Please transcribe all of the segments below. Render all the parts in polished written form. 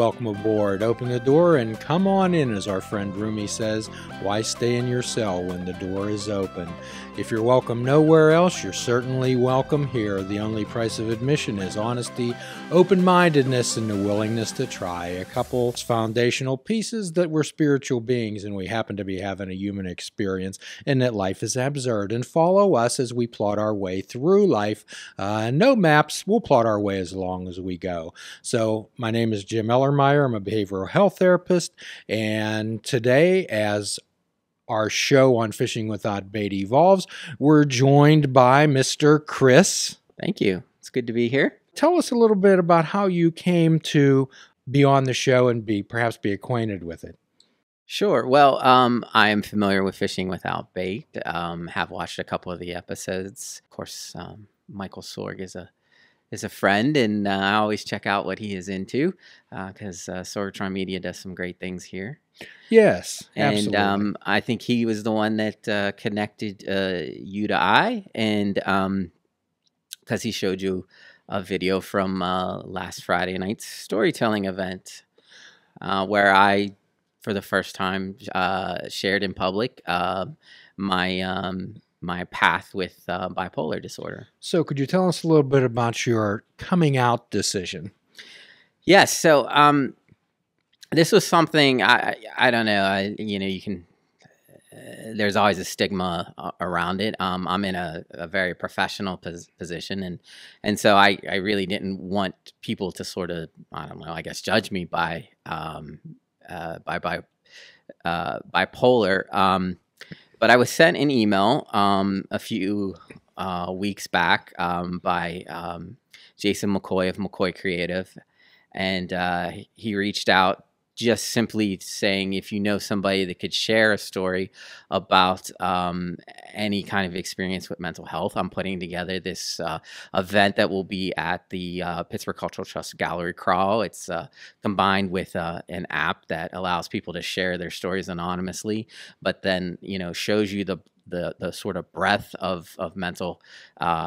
welcome aboard. Open the door and come on in, as our friend Rumi says. Why stay in your cell when the door is open? If you're welcome nowhere else, you're certainly welcome here. The only price of admission is honesty, open-mindedness, and the willingness to try. A couple foundational pieces that we're spiritual beings and we happen to be having a human experience and that life is absurd. And follow us as we plot our way through life. No maps, we'll plot our way as long as we go. So my name is Jim Ellermeyer. I'm a behavioral health therapist. And today, as our show on Fishing Without Bait evolves, we're joined by Mr. Chris. Thank you. It's good to be here. Tell us a little bit about how you came to be on the show and perhaps be acquainted with it. Sure. Well, I am familiar with Fishing Without Bait. Have watched a couple of the episodes. Of course, Michael Sorg is a friend, and I always check out what he is into because Sorgatron Media does some great things here. Yes, absolutely. And I think he was the one that connected you to I, and because he showed you a video from last Friday night's storytelling event where I, for the first time, shared in public my path with bipolar disorder. So could you tell us a little bit about your coming out decision? Yes. So this was something I don't know. You can. There's always a stigma around it. I'm in a very professional position, and so I really didn't want people to sort of, I don't know, I guess, judge me by bipolar. But I was sent an email a few weeks back by Jason McCoy of McCoy Creative, and he reached out just simply saying if you know somebody that could share a story about any kind of experience with mental health. I'm putting together this event that will be at the Pittsburgh Cultural Trust Gallery Crawl. It's combined with an app that allows people to share their stories anonymously, but then shows you the sort of breadth of mental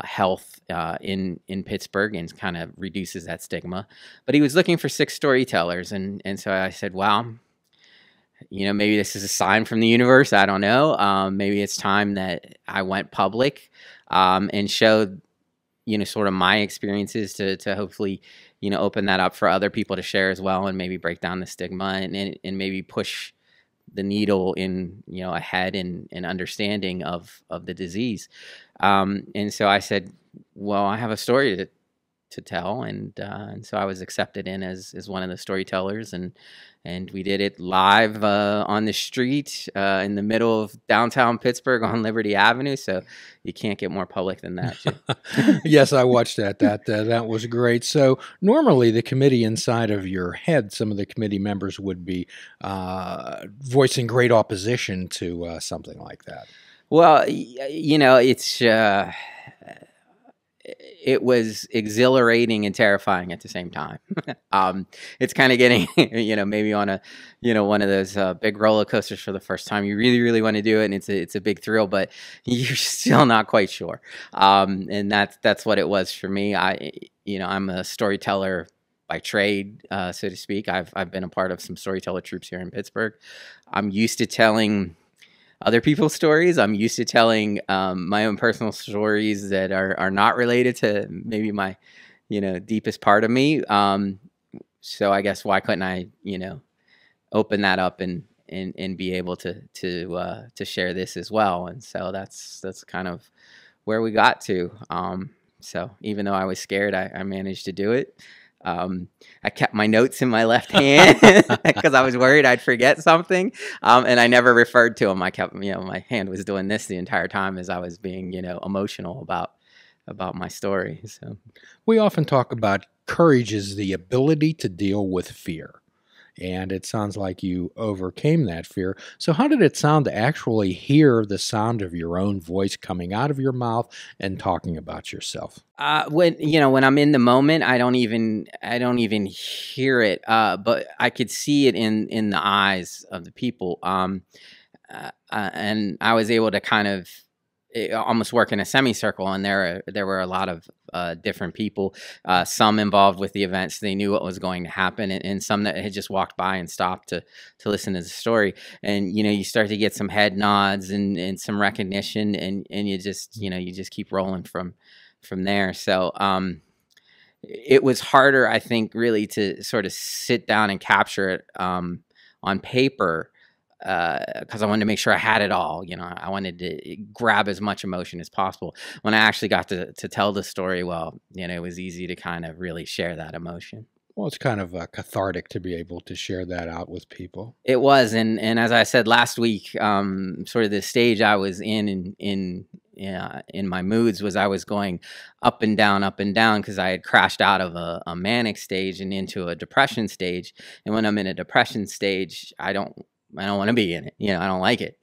health in Pittsburgh and kind of reduces that stigma. But he was looking for 6 storytellers, and so I said, well, maybe this is a sign from the universe. I don't know. Maybe it's time that I went public and showed sort of my experiences to hopefully open that up for other people to share as well, and maybe break down the stigma and maybe push the needle in ahead in understanding of the disease. And so I said, well, I have a story to tell, and so I was accepted in as one of the storytellers, and we did it live on the street in the middle of downtown Pittsburgh on Liberty Avenue. So you can't get more public than that. Yes, I watched that. That was great. So normally the committee inside of your head, some of the committee members would be voicing great opposition to something like that. Well, it's it was exhilarating and terrifying at the same time. It's kind of getting, maybe on a, one of those big roller coasters for the first time. You really, really want to do it, and it's a big thrill, but you're still not quite sure. And that's what it was for me. I'm a storyteller by trade, so to speak. I've been a part of some storyteller troops here in Pittsburgh. I'm used to telling other people's stories. I'm used to telling my own personal stories that are not related to maybe my, deepest part of me. So I guess why couldn't I, open that up and be able to share this as well? And so that's kind of where we got to. So even though I was scared, I managed to do it. I kept my notes in my left hand because I was worried I'd forget something. And I never referred to them. I kept, my hand was doing this the entire time as I was being, emotional about my story. So we often talk about courage as the ability to deal with fear. And it sounds like you overcame that fear. So how did it sound to actually hear the sound of your own voice coming out of your mouth and talking about yourself? When I'm in the moment, I don't even hear it. But I could see it in the eyes of the people. And I was able to kind of almost work in a semicircle, and there were a lot of different people, some involved with the events. They knew what was going to happen, and some that had just walked by and stopped to listen to the story. And you start to get some head nods and some recognition, and you just keep rolling from there. So it was harder, I think, really to sort of sit down and capture it on paper, because I wanted to make sure I had it all. I wanted to grab as much emotion as possible. When I actually got to tell the story, well, it was easy to kind of really share that emotion. Well, it's kind of cathartic to be able to share that out with people. It was, and as I said last week, sort of the stage I was in my moods was I was going up and down, because I had crashed out of a manic stage and into a depression stage. And when I'm in a depression stage, I don't want to be in it. I don't like it.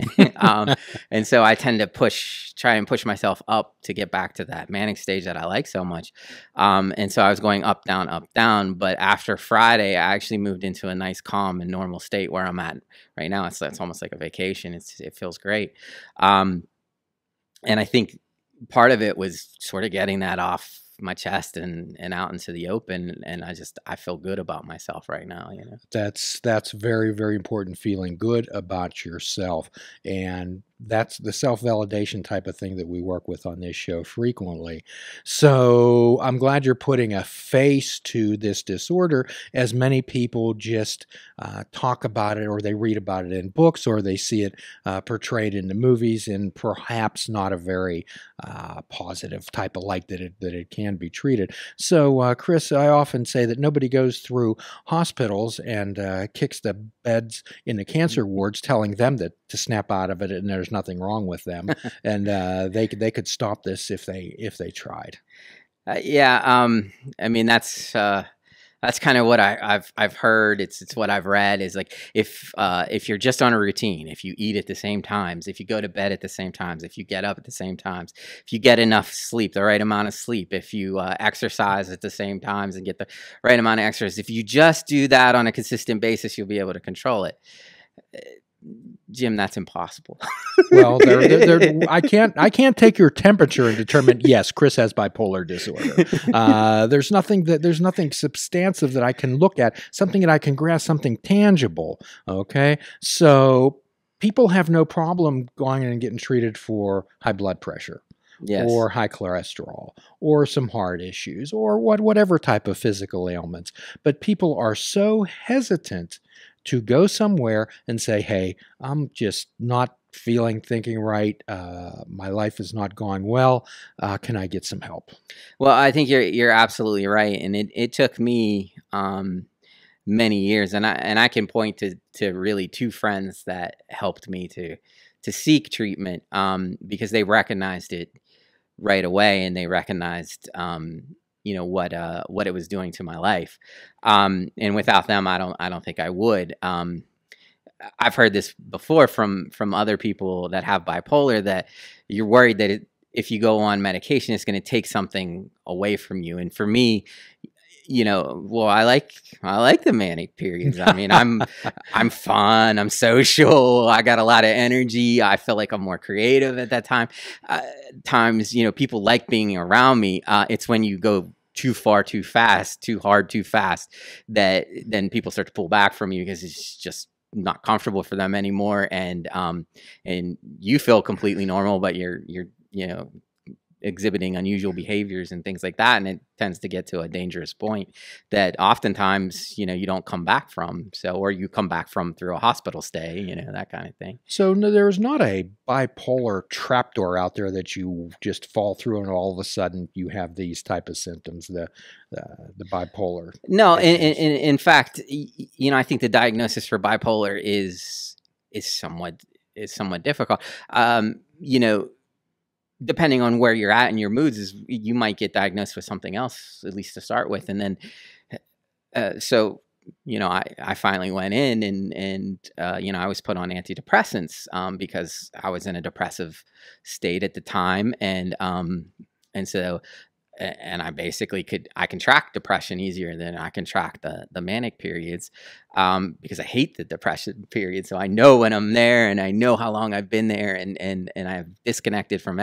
And so I tend to try and push myself up to get back to that manic stage that I like so much. And so I was going up, down. But after Friday, I actually moved into a nice, calm and normal state where I'm at right now. It's almost like a vacation. It feels great. And I think part of it was sort of getting that off my chest and out into the open, and I feel good about myself right now. That's very, very important, feeling good about yourself. And that's the self-validation type of thing that we work with on this show frequently. So I'm glad you're putting a face to this disorder, as many people just talk about it, or they read about it in books, or they see it portrayed in the movies, and perhaps not a very positive type of light that it can be treated. So Chris, I often say that nobody goes through hospitals and kicks the beds in the cancer wards telling them that to snap out of it and there's nothing wrong with them, and they could stop this if they tried. I mean, that's kind of what I've heard. It's what I've read, is like, if you're just on a routine, if you eat at the same times, if you go to bed at the same times, if you get up at the same times, if you get enough sleep, the right amount of sleep, if you exercise at the same times and get the right amount of exercise, if you just do that on a consistent basis, you'll be able to control it. Jim, that's impossible. Well, I can't take your temperature and determine, yes, Chris has bipolar disorder. There's nothing substantive that I can look at, something that I can grasp, something tangible. Okay, so people have no problem going in and getting treated for high blood pressure. Yes. Or high cholesterol, or some heart issues, or whatever type of physical ailments. But people are so hesitant to go somewhere and say, hey, I'm just not thinking right. My life is not going well. Can I get some help? Well, I think you're absolutely right. And it took me many years, and I can point to really two friends that helped me to seek treatment, because they recognized it right away, and they recognized what it was doing to my life, and without them, I don't think I would. I've heard this before from other people that have bipolar, that you're worried that if you go on medication, it's going to take something away from you. And for me, well, I like the manic periods. I mean, I'm fun, I'm social, I got a lot of energy. I feel like I'm more creative at that time. Times, people like being around me. It's when you go too far, too fast, too hard, too fast, that then people start to pull back from you, because it's just not comfortable for them anymore. And you feel completely normal, but you're exhibiting unusual behaviors and things like that, and it tends to get to a dangerous point that oftentimes you don't come back from, or you come back from through a hospital stay, that kind of thing. So no, there's not a bipolar trapdoor out there that you just fall through and all of a sudden you have these type of symptoms, the bipolar. No, in fact, I think the diagnosis for bipolar is somewhat difficult. Depending on where you're at in your moods, you might get diagnosed with something else, at least to start with. And then, so, I finally went in and I was put on antidepressants, because I was in a depressive state at the time. And so and I basically I can track depression easier than I can track the manic periods, because I hate the depression period. So I know when I'm there, and I know how long I've been there, and I've disconnected from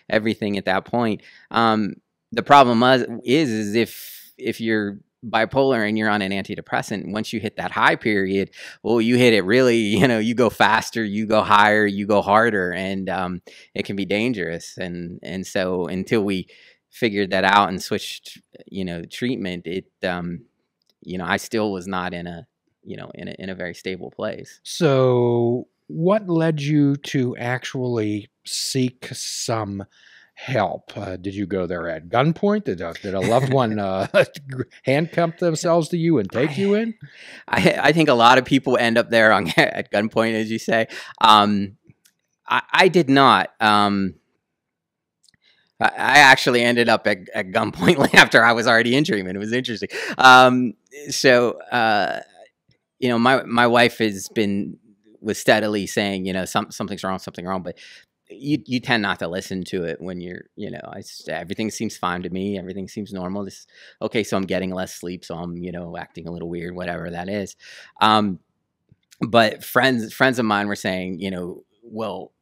everything at that point. The problem is if you're bipolar and you're on an antidepressant, once you hit that high period, well, you hit it really, you go faster, you go higher, you go harder, and it can be dangerous. And so until we figured that out and switched, treatment, I still was not in a, in a very stable place. So what led you to actually seek some help? Did you go there at gunpoint? Did a loved one handcuff themselves to you and take you in? I think a lot of people end up there at gunpoint, as you say. I did not. I actually ended up at gunpoint after I was already in treatment. It was interesting. My wife was steadily saying, something's wrong, but you tend not to listen to it when you're, everything seems fine to me. Everything seems normal. Okay, so I'm getting less sleep, so I'm, acting a little weird, whatever that is. But friends of mine were saying, well,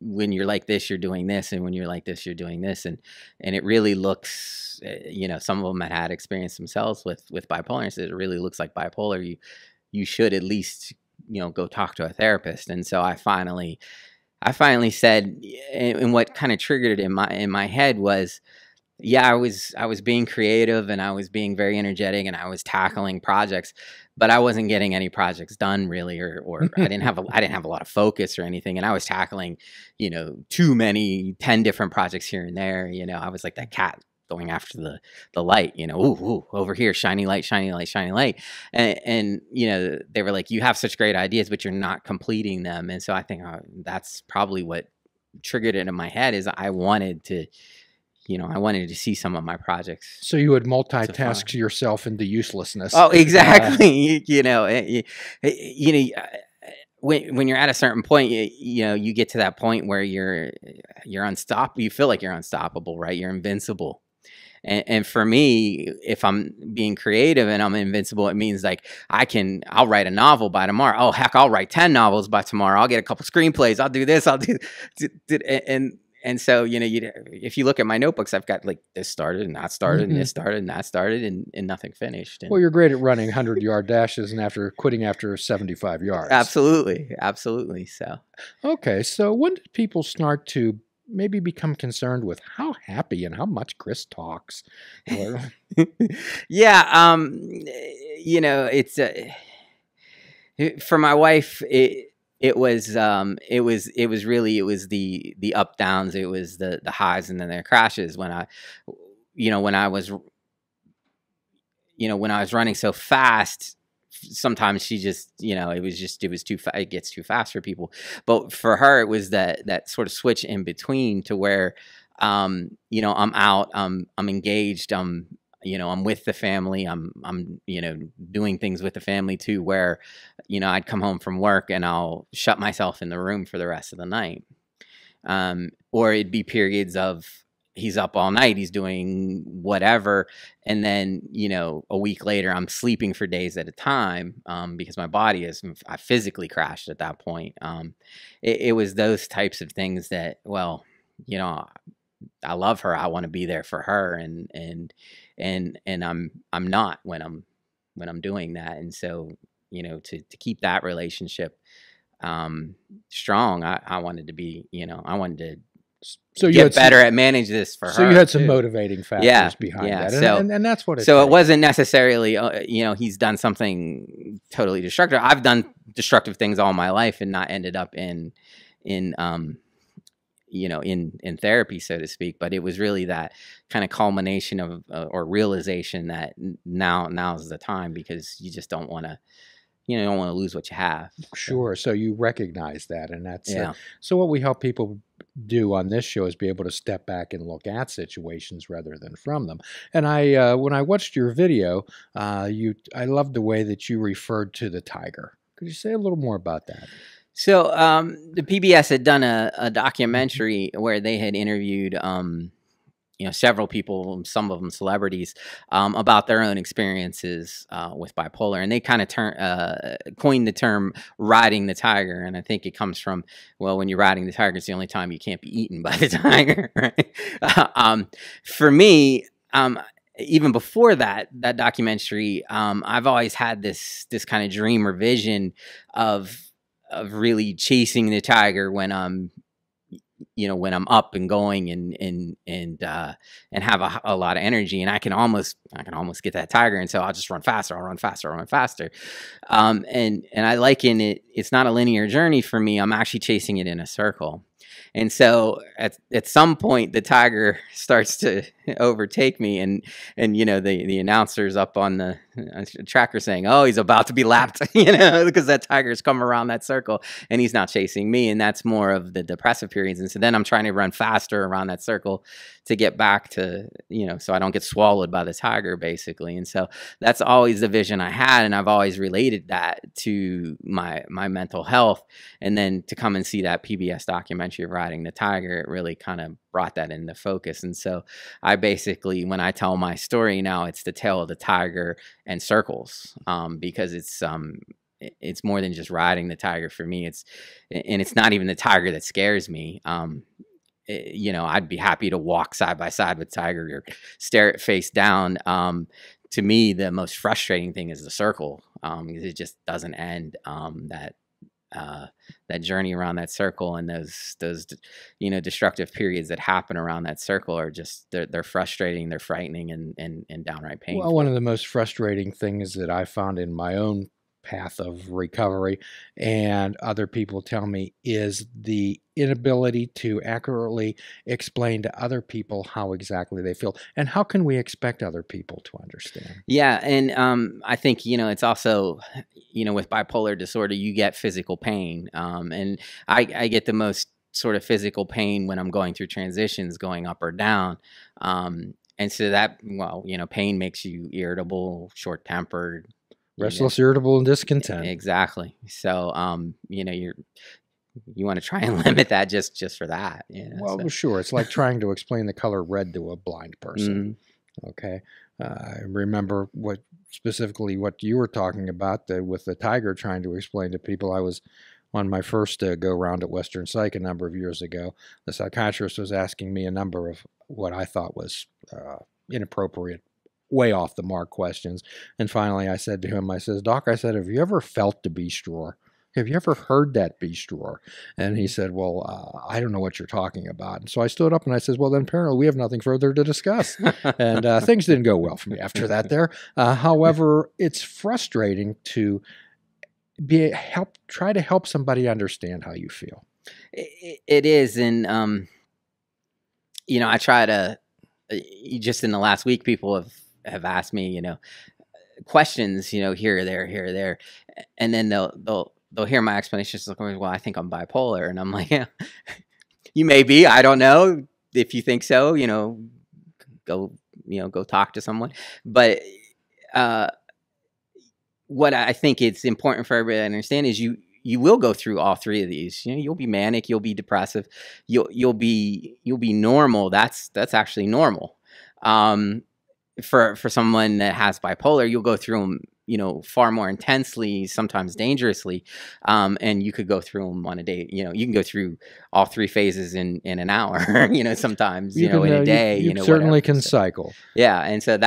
when you're like this, you're doing this, and when you're like this, you're doing this, and it really looks, some of them had experienced themselves with bipolar, and said it really looks like bipolar. You should at least, go talk to a therapist. And so I finally said, and what kind of triggered it in my head was, yeah, I was being creative, and I was being very energetic, and I was tackling projects, but I wasn't getting any projects done really, or I didn't have a lot of focus or anything. And I was tackling, too many 10 different projects here and there. I was like that cat going after the light, ooh, over here, shiny light, shiny light, shiny light. And they were like, you have such great ideas, but you're not completing them. And so I think that's probably what triggered it in my head, is I wanted to see some of my projects. So you would multitask yourself into uselessness. Oh, exactly. When you're at a certain point, you get to that point where you're unstoppable. You feel like you're unstoppable, right? You're invincible. And for me, if I'm being creative and I'm invincible, it means like I'll write a novel by tomorrow. Oh, heck, I'll write 10 novels by tomorrow. I'll get a couple screenplays. I'll do this. I'll do, and so, if you look at my notebooks, I've got like this started and that started, and this started and that started, and nothing finished. And, well, you're great at running 100-yard dashes and quitting after 75 yards. Absolutely. So, okay. So when did people start to maybe become concerned with how happy and how much Chris talks? Yeah. It's for my wife, it was really the up downs. It was the highs and then the crashes when I was running so fast. Sometimes she just, it was too it gets too fast for people. But for her, it was that sort of switch in between to where, I'm out, I'm engaged, I'm with the family, I'm doing things with the family too, where, I'd come home from work and I'll shut myself in the room for the rest of the night. Or it'd be periods of, he's up all night, he's doing whatever. And then, a week later, I'm sleeping for days at a time, because my body I physically crashed at that point. It was those types of things that, well, I love her. I want to be there for her. And I'm not when I'm doing that. And so, to keep that relationship, strong, I wanted to be, I wanted to, so get better at manage this for her. So you had some motivating factors behind that. And that's what it So takes. It wasn't necessarily, he's done something totally destructive. I've done destructive things all my life and not ended up in therapy, so to speak. But it was really that kind of culmination of, or realization that now's the time, because you just don't want to, don't want to lose what you have. Sure. So you recognize that. And that's, so what we help people do on this show is be able to step back and look at situations rather than from them. And when I watched your video, I loved the way that you referred to the tiger. Could you say a little more about that? So the PBS had done a documentary where they had interviewed several people, some of them celebrities, about their own experiences with bipolar, and they kind of coined the term "riding the tiger," and I think it comes from, well, when you're riding the tiger, it's the only time you can't be eaten by the tiger, right? For me, even before that documentary, I've always had this kind of dream or vision of really chasing the tiger when I'm up and going and have a lot of energy, and I can almost get that tiger, and so I'll just run faster. I'll run faster. I'll run faster. And I liken it. It's not a linear journey for me. I'm actually chasing it in a circle. And so at some point the tiger starts to overtake me, and the announcer's up on the tracker saying, "Oh, he's about to be lapped," because that tiger's come around that circle and he's not chasing me, and that's more of the depressive periods. And so then I'm trying to run faster around that circle to get back to, so I don't get swallowed by the tiger, basically. And so that's always the vision I had, and I've always related that to my mental health. And then to come and see that PBS documentary of Riding the Tiger, it really kind of brought that into focus. And so I basically, when I tell my story now, it's the tale of the tiger and circles, because it's more than just riding the tiger for me. It's not even the tiger that scares me. I'd be happy to walk side by side with tiger or stare it face down. To me, the most frustrating thing is the circle, because it just doesn't end. That journey around that circle, and those destructive periods that happen around that circle are just they're frustrating, they're frightening, and downright painful. Well, one of the most frustrating things that I found in my own path of recovery, and other people tell me, is the inability to accurately explain to other people how exactly they feel. And how can we expect other people to understand? Yeah, and I think it's also, with bipolar disorder, you get physical pain, and I get the most sort of physical pain when I'm going through transitions, going up or down. And so that, pain makes you irritable, short-tempered, restless, irritable, and discontent. Exactly. So, you want to try and limit that just for that. Well, sure. It's like trying to explain the color red to a blind person. Mm-hmm. Okay. I remember what you were talking about with the tiger, trying to explain to people. I was on my first go-round at Western Psych a number of years ago. The psychiatrist was asking me a number of what I thought was inappropriate, way off the mark questions. And finally I said to him, I says, "Doc," I said, "have you ever felt the beast roar? Have you ever heard that beast roar?" And he said, "Well, I don't know what you're talking about." And so I stood up and I said, "Well, then apparently we have nothing further to discuss." And things didn't go well for me after that there. However, it's frustrating to try to help somebody understand how you feel. It is. And, I try to, just in the last week, people have asked me, questions, here, there, and then they'll hear my explanations like, "Well, I think I'm bipolar," and I'm like, "Yeah, you may be. I don't know. If you think so, go talk to someone." But what I think it's important for everybody to understand is you will go through all three of these. You'll be manic, you'll be depressive, you'll be normal. That's actually normal. For someone that has bipolar, you'll go through them, far more intensely, sometimes dangerously. And you could go through them on a day. You can go through all three phases in an hour, sometimes, in a day, you certainly whatever. Can cycle. Yeah. And so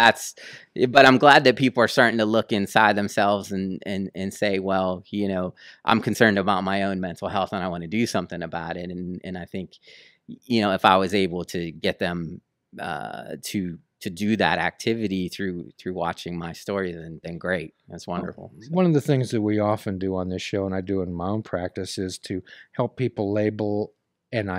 but I'm glad that people are starting to look inside themselves and say, well, I'm concerned about my own mental health and I want to do something about it. And I think, if I was able to get them, to do that activity through watching my story, then great. That's wonderful. One of the things that we often do on this show, and I do in my own practice, is to help people label and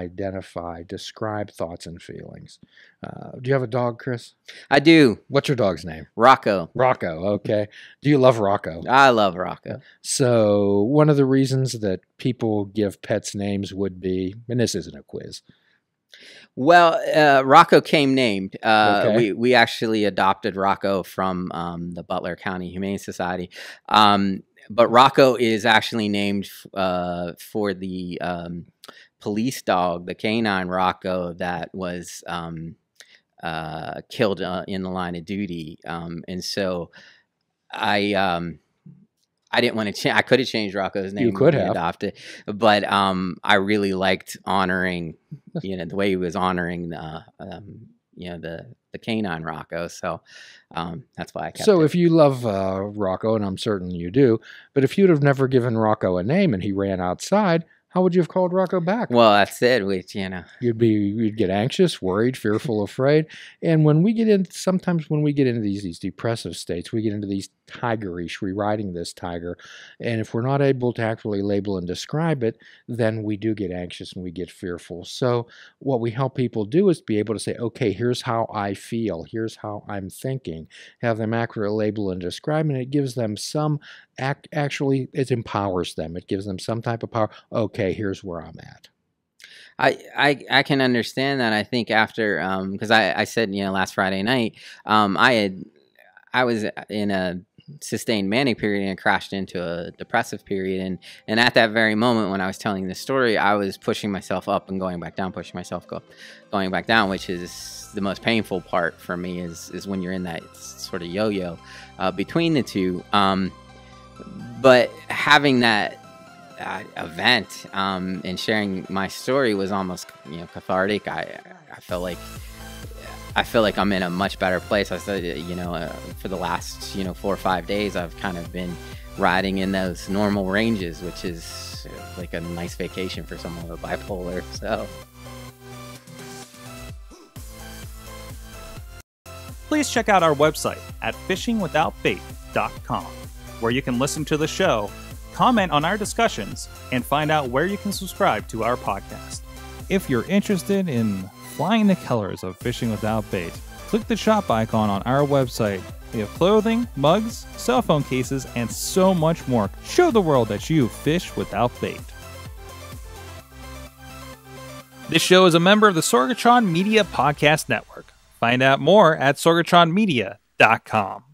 describe thoughts and feelings. Do you have a dog, Chris? I do. What's your dog's name? Rocco. Rocco, okay. Do you love Rocco? I love Rocco. So one of the reasons that people give pets names would be, and this isn't a quiz, well, Rocco came named. Okay. We actually adopted Rocco from the Butler County Humane Society. But Rocco is actually named for the police dog, the canine Rocco, that was killed in the line of duty. And so I didn't want to change. I could have changed Rocco's name. You could when we have. adopted, but I really liked honoring, the way he was honoring the canine Rocco. So that's why I kept So it. if you love Rocco, and I'm certain you do, but if you'd have never given Rocco a name and he ran outside, how would you have called Rocco back? Well, that's it. Which You'd get anxious, worried, fearful, afraid. And sometimes when we get into these depressive states, we get into these tigerish, rewriting this tiger. And if we're not able to actually label and describe it, then we do get anxious and we get fearful. So what we help people do is be able to say, okay, here's how I feel. Here's how I'm thinking. Have them accurately label and describe, and it gives them some actually, it empowers them. It gives them some type of power. Okay, here's where I'm at. I can understand that. I think after because I said last Friday night I was in a sustained manic period and crashed into a depressive period, and at that very moment when I was telling the story, I was pushing myself up and going back down, pushing myself going back down, which is the most painful part for me is when you're in that sort of yo-yo between the two. But having that event and sharing my story was almost cathartic. I feel like I'm in a much better place. I said for the last 4 or 5 days I've kind of been riding in those normal ranges, which is like a nice vacation for someone with bipolar. So please check out our website at fishingwithoutbait.com, where you can listen to the show, comment on our discussions, and find out where you can subscribe to our podcast. If you're interested in flying the colors of Fishing Without Bait, click the shop icon on our website. We have clothing, mugs, cell phone cases, and so much more. Show the world that you fish without bait. This show is a member of the Sorgatron Media Podcast Network. Find out more at sorgatronmedia.com.